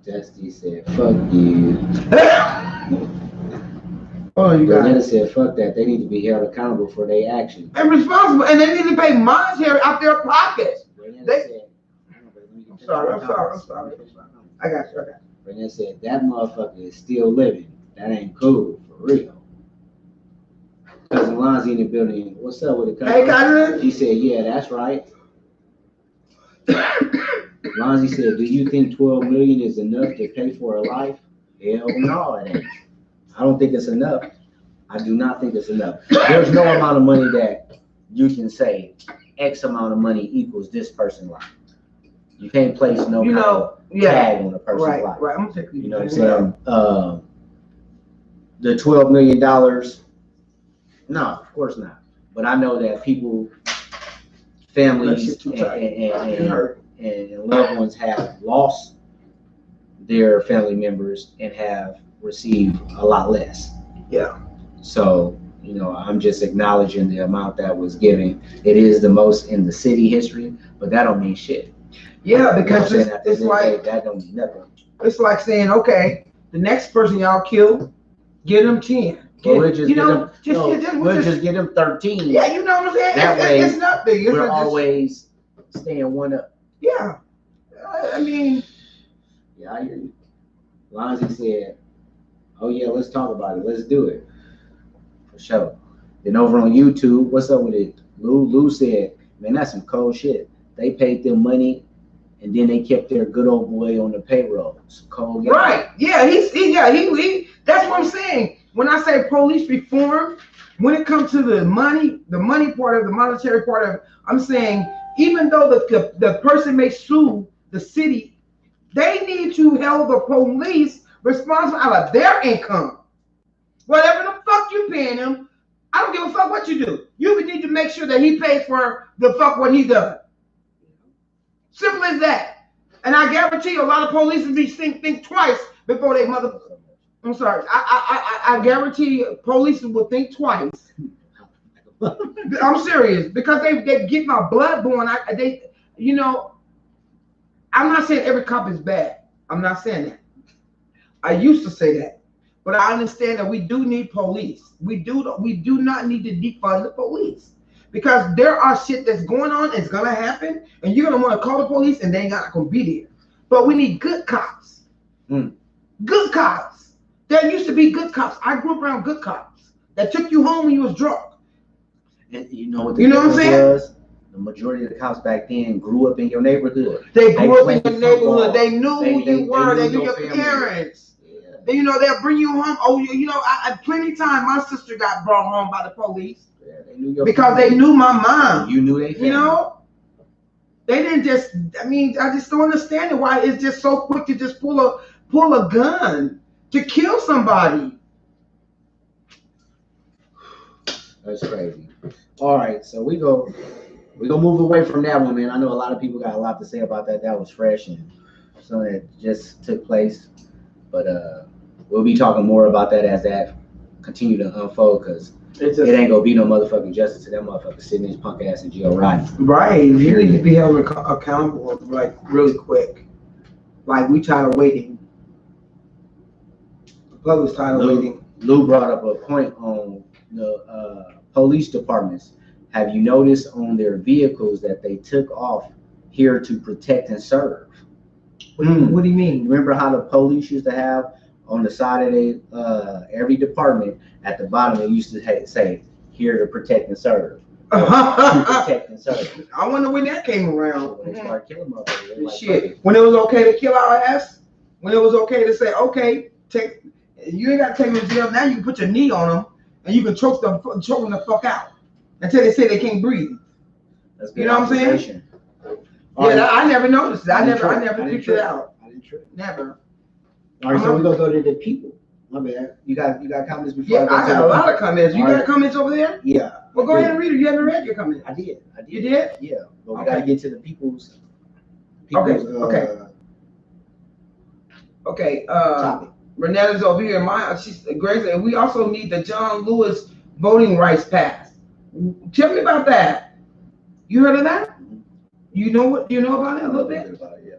Dusty said, fuck you. Oh, you got Raynetta said, fuck that. They need to be held accountable for their actions. And responsible. And they need to pay monetary out their pockets. I'm sorry. I got you. Raynetta said, that motherfucker is still living. That ain't cool, for real. Cousin Lonzie in the building. What's up with the cousin? Hey, cousin. She said, yeah, that's right. Lonzie said, do you think 12 million is enough to pay for a life? Hell no, it ain't. I don't think it's enough. I do not think it's enough. There's no amount of money that you can say X amount of money equals this person's life. You can't place no kind of tag on a person's life. Right. I'm taking you know what I'm saying? The $12 million, no, of course not. But I know that people, families, and loved ones have lost their family members and have received a lot less. Yeah. So, you know, I'm just acknowledging the amount that was given. It is the most in the city history, but that don't mean shit. Yeah, because it's like that don't mean nothing. It's like saying, okay, the next person y'all kill, get them 10. We'll just get them 13. Yeah, you know what I'm saying? That way, it's nothing. We're always staying one up. Yeah. I mean. Yeah, I hear you. Lonzie said, oh yeah, let's talk about it. Let's do it. For sure. Then over on YouTube, what's up with it? Lou said, man, that's some cold shit. They paid them money and then they kept their good old boy on the payroll. Some cold guy. Right. Yeah, he that's what I'm saying. When I say police reform, when it comes to the money part of the monetary part of it, I'm saying even though the person may sue the city, they need to hold the police responsible out of their income. Whatever the fuck you paying him, I don't give a fuck what you do. You need to make sure that he pays for the fuck what he does. Simple as that. And I guarantee you a lot of police will think twice before they I'm sorry. I guarantee police will think twice. I'm serious because they get my blood boiling. I'm not saying every cop is bad. I'm not saying that. I used to say that, but I understand that we do need police. We do not need to defund the police because there are shit that's going on. It's gonna happen, and you're gonna want to call the police, and they not gonna be there. But we need good cops. Good cops. There used to be good cops. I grew up around good cops that took you home when you was drunk. And you know what I'm saying? The majority of the cops back then grew up in your neighborhood. They grew up in your neighborhood. They knew who you were. They knew your parents. Yeah. Then, they'll bring you home. Oh, plenty of time my sister got brought home by the police. Yeah, they knew your because family. They knew my mom. You knew they family. They didn't just. I just don't understand it. Why it's just so quick to just pull a gun to kill somebody. That's crazy. All right, so we're gonna move away from that one, man. I know a lot of people got a lot to say about that. That was fresh and something that just took place. But we'll be talking more about that as that continue to unfold because it ain't gonna be no motherfucking justice to that motherfucker sitting his punk ass in jail riding. Right. He needs to be held accountable like really quick. Like we tired of waiting. The public's tired of waiting. Lou brought up a point on the police departments. Have you noticed on their vehicles that they took off here to protect and serve? What do you mean? Remember how the police used to have on the side of every department at the bottom, they used to say, "Here to protect and serve." Protect and serve. I wonder when that came around. When they started killing motherfuckers. Like, shit. When it was okay to kill our ass, when it was okay to say, okay, you ain't got to take them to jail. Now you can put your knee on them and you can choke them the fuck out until they say they can't breathe. That's you know what I'm saying? Yeah, I never noticed it. I never picked it out. I didn't trip. Never. All right, so we're gonna go to the people. My bad. You got comments before? Yeah, I got a lot of comments. You got comments over there? Yeah. Well, go ahead and read it. You haven't read your comments. I did. You did? Yeah, but we gotta get to the people's Okay. topic. Renetta's over here. She's Grace, and we also need the John Lewis voting rights pass. Tell me about that. You heard of that? You know what? You know about it a little bit? Yeah.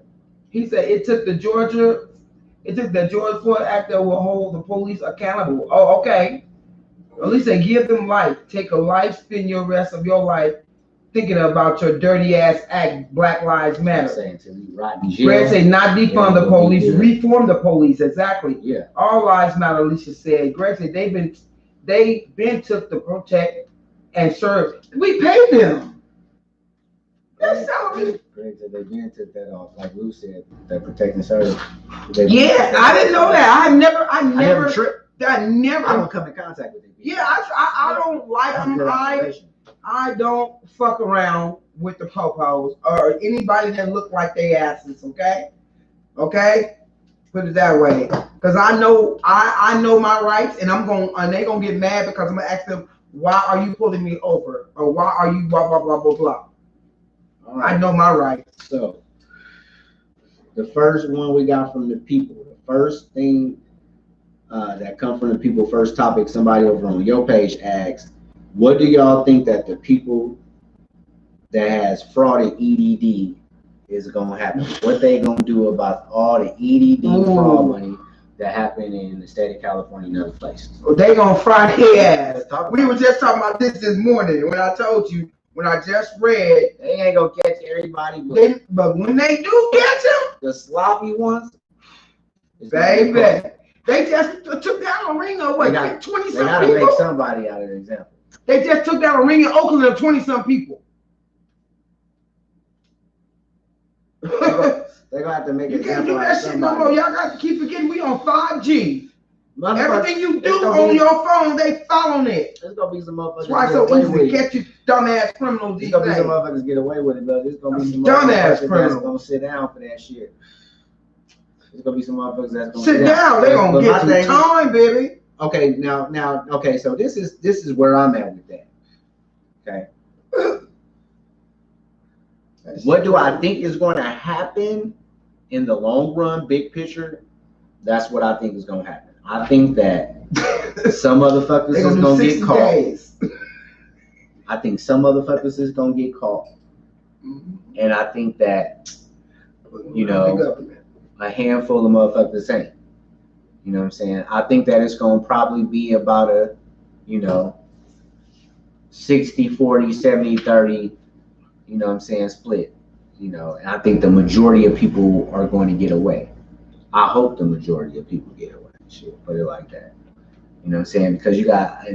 He said it took the George Floyd Act that will hold the police accountable. Oh, okay. At least they give them life. Take a life, spend your rest of your life thinking about your dirty ass act, Black Lives Matter. Grant say not defund the police, reform the police. Exactly. Yeah. All lives matter, Alicia said. Grant said they've been took to protect and serve. We pay them. That's salary. Greg said they been took that off. Like Lou said, that protect and serve. Yeah, I didn't know that. I never tripped. I don't come in contact with them. Yeah, I don't like them. I don't fuck around with the popos or anybody that look like they asses. Okay, put it that way. Because I know my rights, and they gonna get mad because I'm gonna ask them, why are you pulling me over, or why are you blah blah blah blah blah. Right. I know my rights. So the first one we got from the people, the first thing that come from the people, first topic, somebody over on your page asked, what do y'all think that the people that has frauded EDD is going to happen? What they going to do about all the EDD fraud money that happened in the state of California and other places? Well, they going to fry their ass. We were just talking about this morning when I told you, when I just read, they ain't gonna catch everybody, but when they do catch them, the sloppy ones, baby, they just took down a ring of what, 20-some people. They gotta make somebody out of the example. They just took down a ring in Oakland of 20-some people. They're gonna have to make you can't do that shit no more. Y'all got to keep forgetting we on 5G. Everything you do on your phone, they following it. There's gonna be some motherfuckers. That's why it's so easy to catch you dumbass criminals. There's gonna be some motherfuckers get away with it, but there's gonna be some dumbass criminals that's gonna sit down for that shit. There's gonna be some motherfuckers that's gonna sit down. They're gonna get some time, baby. Okay, now, okay. So this is where I'm at with that. Okay. What do I think is going to happen in the long run, big picture? That's what I think is going to happen. I think that some motherfuckers is gonna get caught. I think some motherfuckers is gonna get caught, and I think that a handful of motherfuckers ain't. You know what I'm saying? I think that it's gonna probably be about a 60-40, 70-30. You know what I'm saying? Split. And I think the majority of people are going to get away. I hope the majority of people get away. Shit, put it like that. You know what I'm saying? Because you got,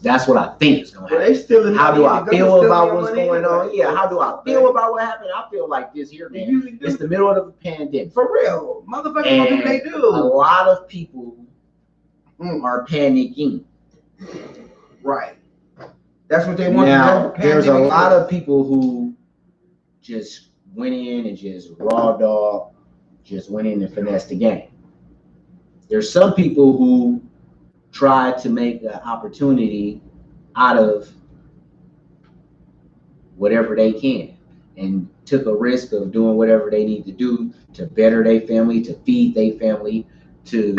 that's what I think is going to happen. How do I feel about what's going on? Yeah, how do I feel about what happened? I feel like this here, man. It's the middle of the pandemic. For real. Motherfuckers do what they do. A lot of people are panicking. Right. That's what they want. Now, there's a lot of people who just went in and just raw dog, just went in and finessed the game. There's some people who tried to make an opportunity out of whatever they can and took a risk of doing whatever they need to do to better their family, to feed their family, to,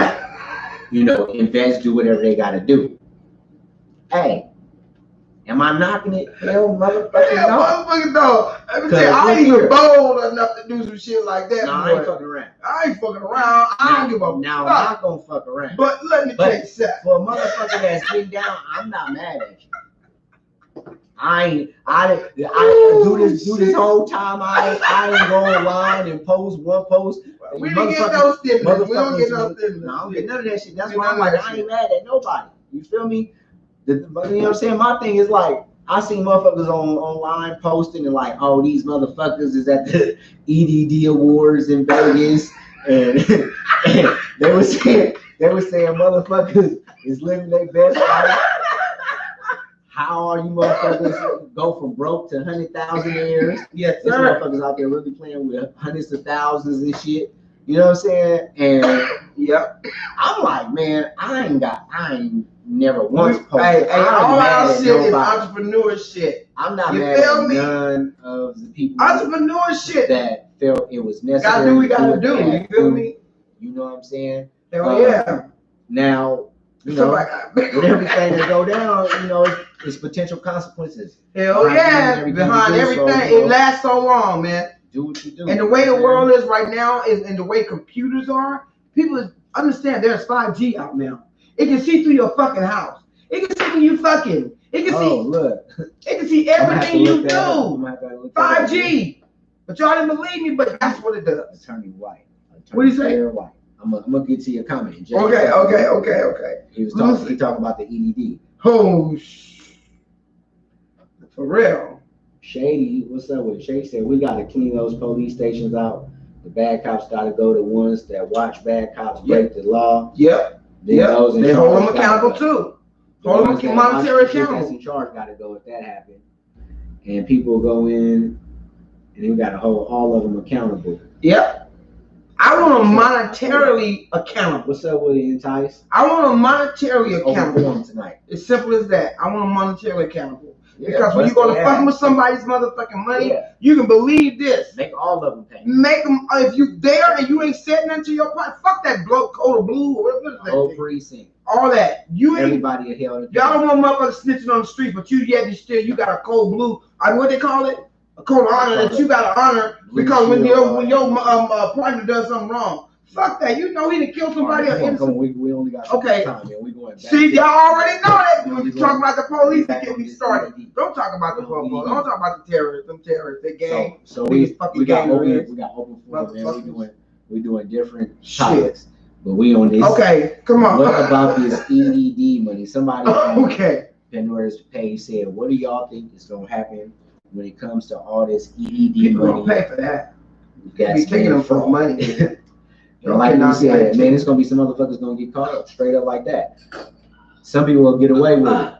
invest, do whatever they got to do. Hey, am I knocking it? Hell, motherfucking no. Motherfucking no. I ain't even bold enough to do some shit like that. No, I ain't fucking around. I don't give a fuck. Now, I'm not gonna fuck around. But let me tell you something. For a motherfucker that's getting down, I'm not mad at you. I do this whole time. I ain't go online and post one post We didn't get no stimulus. We don't get no stimulus. No, I don't get none of that shit. That's why I'm like, I ain't mad at nobody. You feel me? You know what I'm saying? My thing is like, I seen motherfuckers online posting and like, oh, these motherfuckers is at the EDD Awards in Vegas, and they were saying motherfuckers is living their best life. How are you motherfuckers go from broke to 100,000 Yes, There's sir. motherfuckers out there really playing with hundreds of thousands and shit. You know what I'm saying? And Yep. I'm like, man, I ain't never once posted. Hey, all our shit is nobody. entrepreneur shit. I'm not You mad feel at me? none of the people Entrepreneur shit. that felt it was necessary. Gotta do what we gotta what do. they You had to feel do. me? You know what I'm saying? Hell yeah. Now, you So know, like, with everything that go down, you know, it's potential consequences. hell yeah. Behind everything, it lasts so long, man. Do what you do. And the way the world is right now, and the way computers are, people understand there's 5G out now. It can see through your fucking house. It can see through you fucking. It can see. Look. It can see everything you do. 5G. Up. But y'all didn't believe me, but that's what it does. Attorney White. What do you say? White. I'm gonna get to your comment. Okay. He was talking. He talking about the EDD. Oh, for real. Shady, what's up with it? Shady said we gotta clean those police stations out. The bad cops gotta go to ones that watch bad cops break the law. Yep. Then Yep. those in They hold charge them accountable gotta go. too. Hold ones them that monetary watch the shit accountable. That's in charge gotta go if that happened. And people go in and we gotta hold all of them accountable. Yep. I want them monetarily accountable. What's up with it, Entice? I want them monetarily accountable. Overform tonight. It's simple as that. I want them monetarily accountable. Yeah, Because when you go to fuck with somebody's motherfucking money, you can believe this. Make all of them pay. Make them, if you there and you ain't setting into your pocket, fuck that code of blue or whatever. Whole precinct. All that. You ain't. Everybody are held. Y'all don't want motherfuckers snitching on the street, but you got a code blue. What they call it? A code of honor that you got to honor because when your partner does something wrong. Fuck that. You know he done killed somebody. We only got okay. Time, man. We going back. See, y'all already know that. When you talk about the police, they get me started. Don't talk about the police. Don't talk about the terrorists. Them terrorists, they gang. So we got open forum, man. We doing different topics, but we on this. Okay, come on. What about this EDD money? Somebody on Pandora's page said, "What do y'all think is gonna happen when it comes to all this EDD People money?" People don't pay for that. That's taking them for money. And like you said, man, it's gonna be some motherfuckers gonna get caught up straight up like that. Some people will get away with it.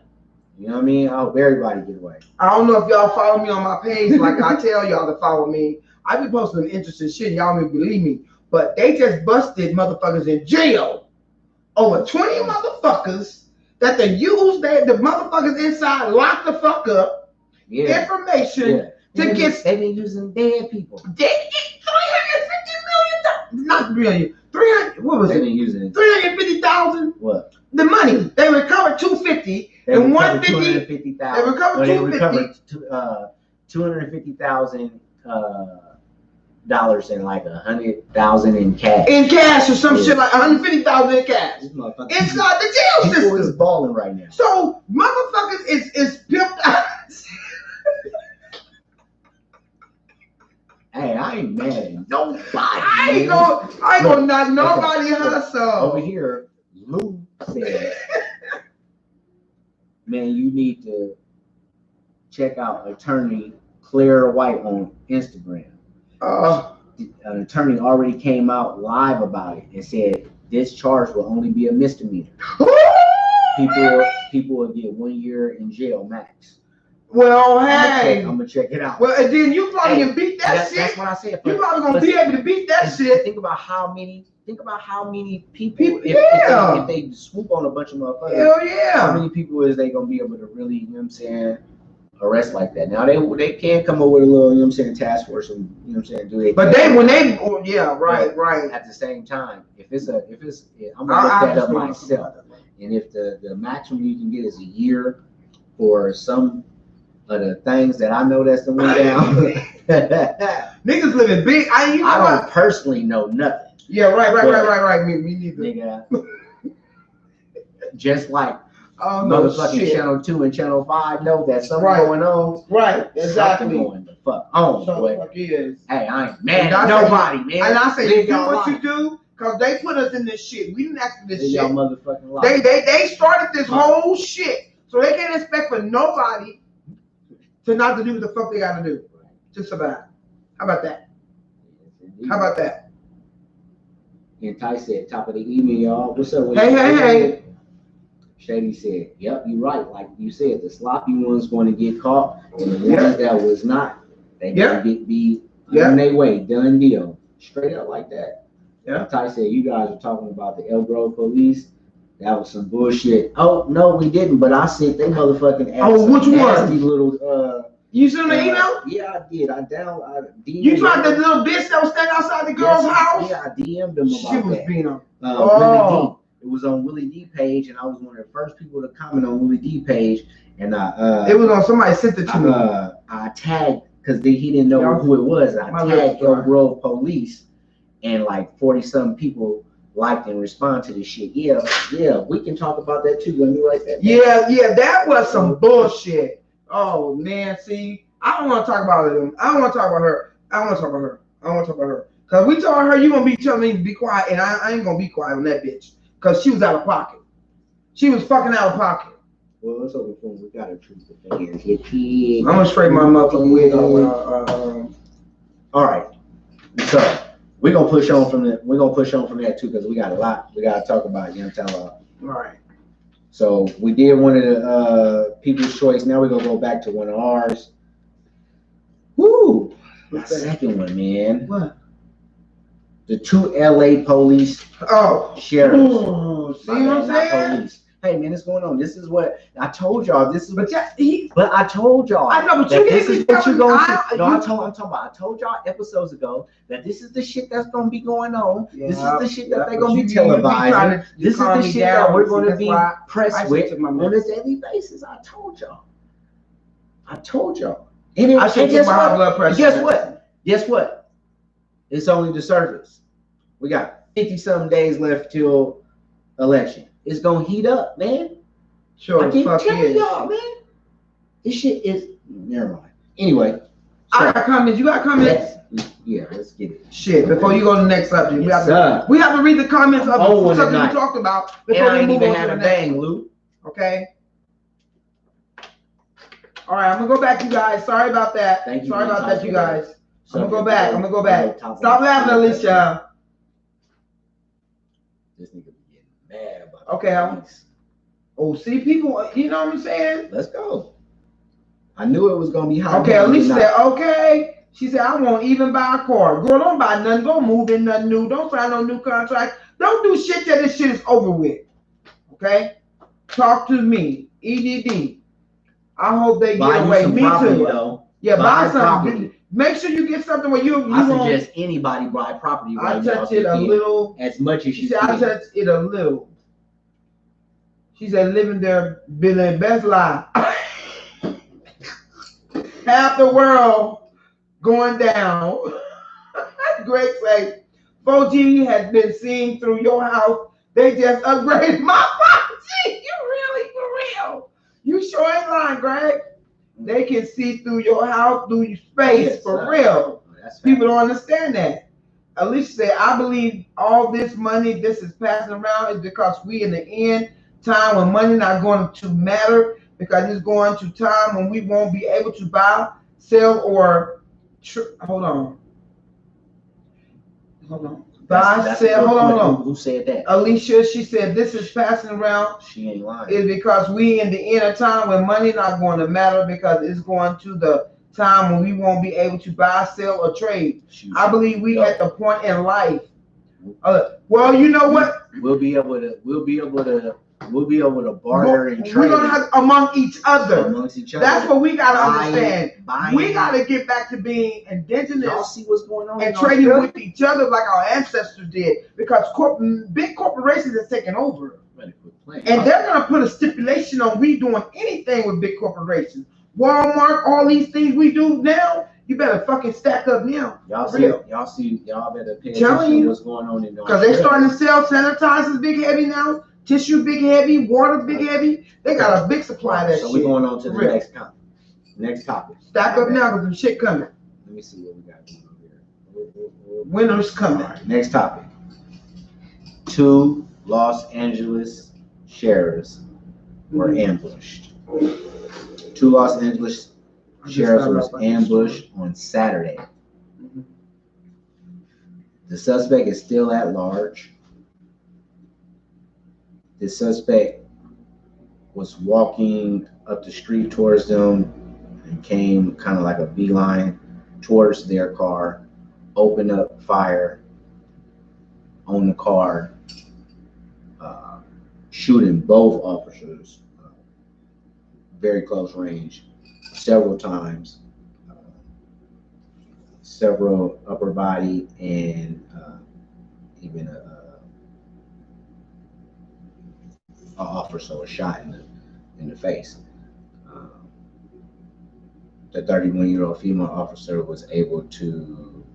You know what I mean? I hope everybody get away. I don't know if y'all follow me on my page like I tell y'all to follow me. I be posting interesting shit. Y'all may believe me, but they just busted motherfuckers in jail. Over 20 motherfuckers that they used the motherfuckers inside, locked the fuck up. Yeah. Information to get. They've been using dead people. They get $350 million. Not million. 300. What was They've it? been using 350,000. What? The money they recovered 250 and 150. They recovered 250. $250,000 and like $100,000 in cash. In cash or some shit like $150,000 in cash. Inside the jail system. People is balling right now. So motherfuckers is pimped out. Hey, I ain't mad at nobody. I ain't gonna knock nobody hustle. Over here, Lou said, man, you need to check out attorney Claire White on Instagram. An attorney already came out live about it and said this charge will only be a misdemeanor. People will get 1 year in jail max. Well, hey, I'm gonna check it out. Well, and then you probably can beat that shit. That's what I said. You probably gonna be able to beat that shit. Think about how many people. If they swoop on a bunch of motherfuckers. Hell yeah. How many people is they gonna be able to really, you know what I'm saying, arrest like that? Now they can come up with a little, you know what I'm saying, task force and you know what I'm saying, do they? But right. At the same time, if I'm gonna look that up myself, and if the maximum you can get is a year for some of the things that I know that's the way down. Niggas living big. I don't personally know nothing. Yeah, right. Me neither. Nigga, just like motherfucking shit. Channel 2 and Channel 5 know that something going on. Right, exactly. Something going the fuck on, boy. Fuck is. Hey, I ain't mad at nobody, man. And I say, you do y'all what life. you do, because they put us in this shit. We didn't ask for this shit. Y'all motherfucking life. They started this whole shit. So they can't expect for nobody to not to do what the fuck they gotta do to survive. How about that? How about that? And Ty said, top of the evening, y'all. What's up? Hey. Shady said, yep, you're right. Like you said, the sloppy one's going to get caught, and the ones that was not, they going to be on their way. Done deal. Straight up like that. Yeah. Ty said, you guys are talking about the El Grove police. That was some bullshit. Oh, no, we didn't, but I sent they motherfucking ass which nasty one? Little, you sent the email? Yeah, I did. I You tried that little bitch that was standing outside the girl's house? Yeah, I DM'd them about she was that. being on. Willie D. It was on Willie D page, and I was one of the first people to comment on Willie D page. And it was on somebody sent it to me. I tagged because he didn't know who it was. I tagged El Grove Police, and like 40-something people liked and respond to this shit. Yeah, we can talk about that too. Let me write that down. Yeah, that was some bullshit. Oh man, see, I don't want to talk about it. I don't want to talk about her. Cause we told her you gonna be telling me to be quiet, and I ain't gonna be quiet on that bitch. Cause she was out of pocket. She was fucking out of pocket. Well, let's open phone. We gotta treat the fans. I'm gonna straighten my motherfucking wig off. All right. So we're gonna push on from that too, because we got a lot we gotta talk about. You know what I'm talking about? All right. So we did one of the People's Choice. Now we're gonna go back to one of ours. Woo! My second one, man. What? The 2 LA police sheriffs. Ooh, see what I'm saying? Police. Hey man, what's going on? This is what I told y'all. This is but I told y'all. I know, but you this is what you're gonna see. No, I told y'all episodes ago that this is the shit that's gonna be going on. Yeah, this is the shit that they're gonna be televising. This is the shit that we're gonna be pressed with on a daily basis. I told y'all. And guess what? It's only the surface. We got 50-something days left till election. It's gonna heat up, man. Sure, I keep telling y'all, man. This shit is never mind. Anyway, I got comments. You got comments? Yeah, let's get it. Shit, before you go to the next subject, we have to read the comments of something we talked about before we move on to the next. Lou. Okay. All right, I'm gonna go back, you guys. Sorry about that. Sorry about that, you guys. I'm gonna go back. Stop laughing, Alicia. This nigga be getting mad about see, people, you know what I'm saying? Let's go. I knew it was gonna be hot. Okay, Alicia said, okay. She said, I won't even buy a car. Girl, don't buy nothing. Don't move in nothing new. Don't sign no new contract. Don't do shit till this shit is over with. Okay? Talk to me. EDD. I hope they get away. Me too. Though. Yeah, buy something. Make sure you get something where you I suggest anybody buy property right now. I touch it a little. As much as you can. I touch it a little. She said, living their best life. Half the world going down. Greg say, 4G has been seen through your house. They just upgraded my 5G. You really for real? You sure ain't lying, Greg. They can see through your house, through your space, for real. People don't understand that. Alicia said, I believe all this money, this is passing around is because we in the end time when money not going to matter, because it's going to time when we won't be able to buy, sell, or hold on. Buy, sell, hold on. Who said that? Alicia, she said this is passing around. She ain't lying. Is because we in the end of time when money not going to matter, because it's going to the time when we won't be able to buy, sell, or trade. I believe we at the point in life. Well, you know what? We'll be able to barter and trade. We're gonna have amongst each other. That's what we gotta understand. We gotta get back to being indigenous. Y'all see what's going on and trading with each other like our ancestors did, because big corporations are taking over. And they're gonna put a stipulation on we doing anything with big corporations. Walmart, all these things we do now, you better fucking stack up now. Y'all better pay attention to what's going on in because they're starting to sell sanitizers big heavy now. tissue big heavy, water big heavy. They got a big supply of that shit. So we're going on to the next topic. Stack up now because the shit coming. Let me see what we got going on here. Winter's coming. Right, next topic. 2 Los Angeles sheriffs were ambushed. 2 Los Angeles sheriffs was ambushed on Saturday. The suspect is still at large. The suspect was walking up the street towards them and came kind of like a beeline towards their car, opened up fire on the car, shooting both officers very close range several times, several upper body and even a officer was shot in the face. The 31-year-old female officer was able to.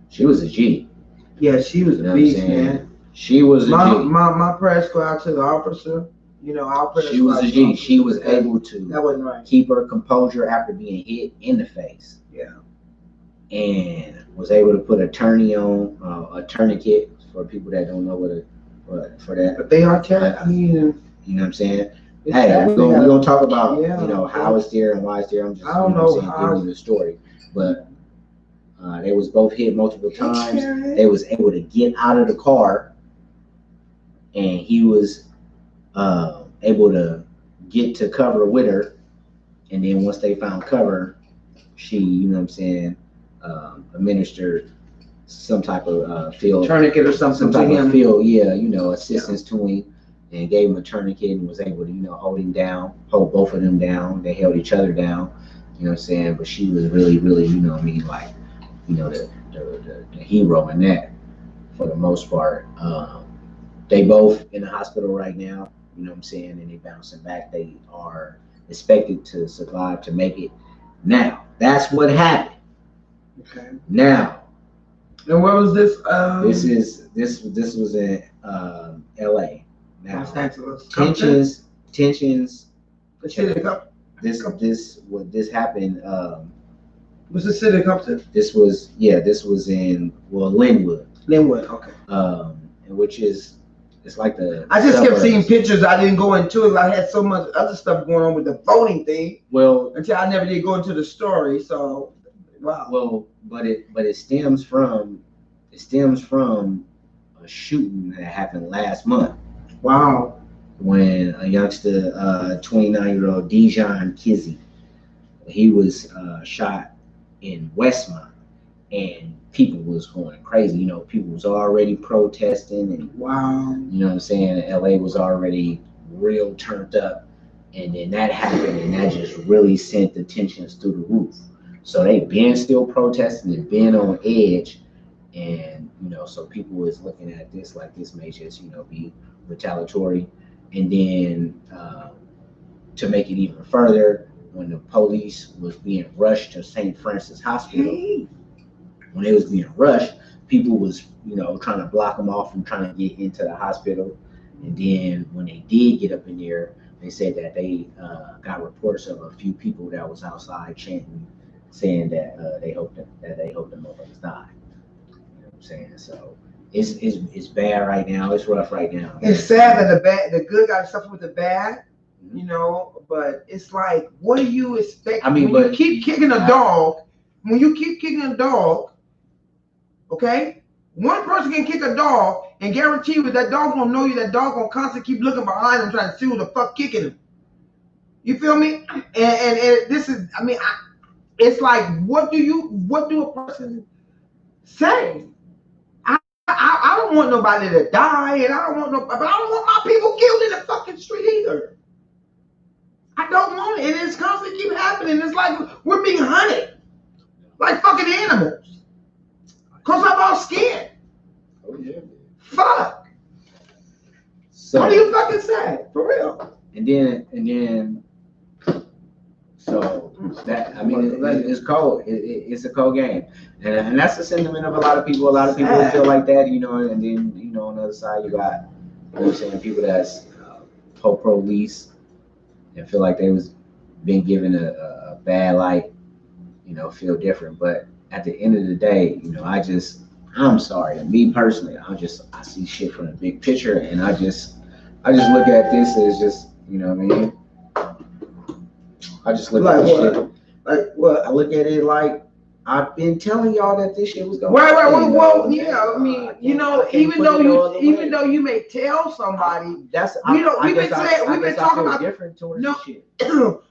She was a G. Yeah, she was a beast, man. She was a G. My prayers go out to the officer. You know, our prayers. She was a G. She was able to that wasn't right. Keep her composure after being hit in the face. Yeah. And was able to put a tourniquet on, a tourniquet for people that don't know for that. But they are telling you. You know what I'm saying? Hey, we're gonna talk about how it's there and why it's there. I'm just giving you the story. But they was both hit multiple times. They was able to get out of the car, and he was able to get to cover with her. And then once they found cover, she, you know what I'm saying, administered some type of field tourniquet or something. Some type of field, assistance to him. And gave him a tourniquet and was able to, hold both of them down. They held each other down, you know what I'm saying? But she was really, really, the hero in that for the most part. They both in the hospital right now, you know what I'm saying? And they bouncing back. They are expected to survive to make it. Now, that's what happened. Okay. Now. And where was this? This was in LA. Now, tensions. This happened. What's the city of Compton? This was in Linwood. Linwood, okay. Which is it's like the. I just kept seeing pictures. I didn't go into it. I had so much other stuff going on with the voting thing. Well, until I never did go into the story. So, wow. Well, but it stems from a shooting that happened last month. Wow. When a youngster, 29-year-old Dijon Kizzy, he was shot in Westmont, and people was going crazy. People was already protesting, and wow. You know what I'm saying? LA was already real turned up, and then that happened, and that just really sent the tensions through the roof. So they been still protesting and been on edge, and so people was looking at this like this may just be retaliatory. And then to make it even further, when the police was being rushed to St. Francis Hospital, when they was being rushed, people was trying to block them off from trying to get into the hospital. And then when they did get up in there, they said that they got reports of a few people that was outside chanting, saying that they hoped the motherfuckers died. You know what I'm saying? So it's bad right now. It's rough right now. It's sad that the good got to suffer with the bad, but it's like, what do you expect? You keep kicking a dog, okay? One person can kick a dog and guarantee you that dog gonna know you, that dog gonna constantly keep looking behind him trying to see who the fuck kicking him. You feel me? And this is, it's like, what do a person say? I don't want nobody to die, and I don't want my people killed in the fucking street either. I don't want it, and it's constantly keep happening. It's like we're being hunted like fucking animals because of our skin. Oh yeah. Fuck. So, what do you fucking say? For real. And then. So that it's cold. It's a cold game, and that's the sentiment of a lot of people. A lot of people feel like that, and then on the other side you got, people that's police and feel like they was being given a bad light, you know, feel different. But at the end of the day, you know, I'm sorry. Me personally, I see shit from the big picture, and I just look at this as just, you know what I mean? I just look at this shit. Like what? I look at it like, I've been telling y'all that this shit was going. Right. Well, yeah. I mean, you know, even though you may tell somebody, we've been talking about different towards this shit.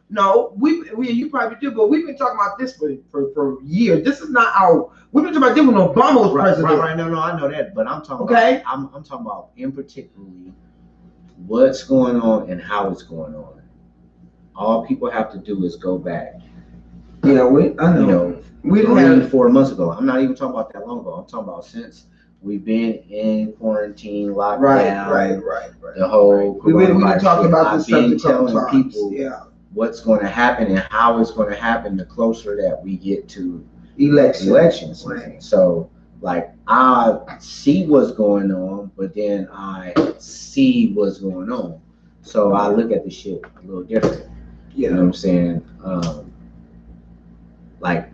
No, you probably do, but we've been talking about this for years. This is not our. We've been talking about this when Obama was president. Right. No, I know that, but I'm talking about. I'm talking about in particularly what's going on and how it's going on. All people have to do is go back. Yeah, I know. You know, we 3-4 months ago. I'm not even talking about that long ago. I'm talking about since we've been in quarantine, lockdown. Right. The whole. We've been talking about this subject telling people what's going to happen and how it's going to happen the closer that we get to elections. Right. So, like, I see what's going on, but then I see what's going on. So I look at the shit a little different. Yeah. You know what I'm saying? Like,